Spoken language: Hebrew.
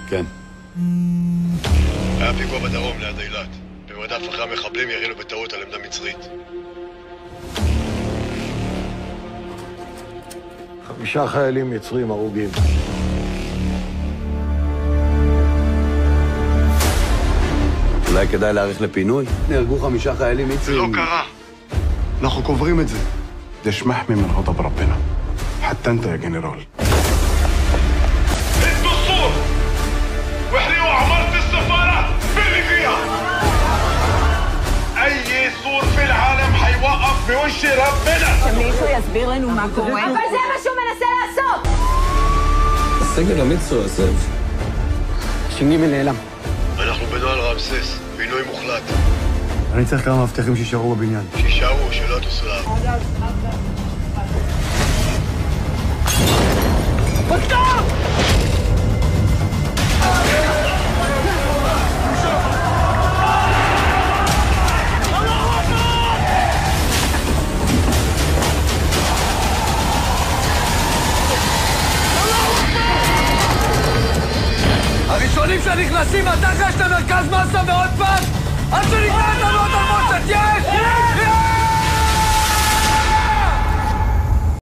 כן. היה פיגוע בדרום ליד אילת. במרדף אחרי המחבלים ירינו בטעות על עמדה מצרית. 5 חיילים מצרים הרוגים. אולי כדאי להעריך לפינוי? נהרגו 5 חיילים מצרים. זה לא קרה. אנחנו קוברים את זה. ده محمي من غضب ربنا حتى انت يا جنرال. هدوا السور واحرقوا عمارة السفارة باللي فيها. أي سور في العالم هيوقف بوش ربنا. שמישהו יסביר לנו מה קורה? אבל זה מה שהוא מנסה לעשות! הסגל המצרי עוזב. ש"ג נעלם. אנחנו בנוהל רמסס, פינוי מוחלט. אני צריך כמה מבטחים שישארו בבניין. שישארו, שלא תוסלב. הראשונים שנכנסים, אתה גש למרכז מסה ועוד פעם! עד שנגמרת לנו עוד על מושת, יש!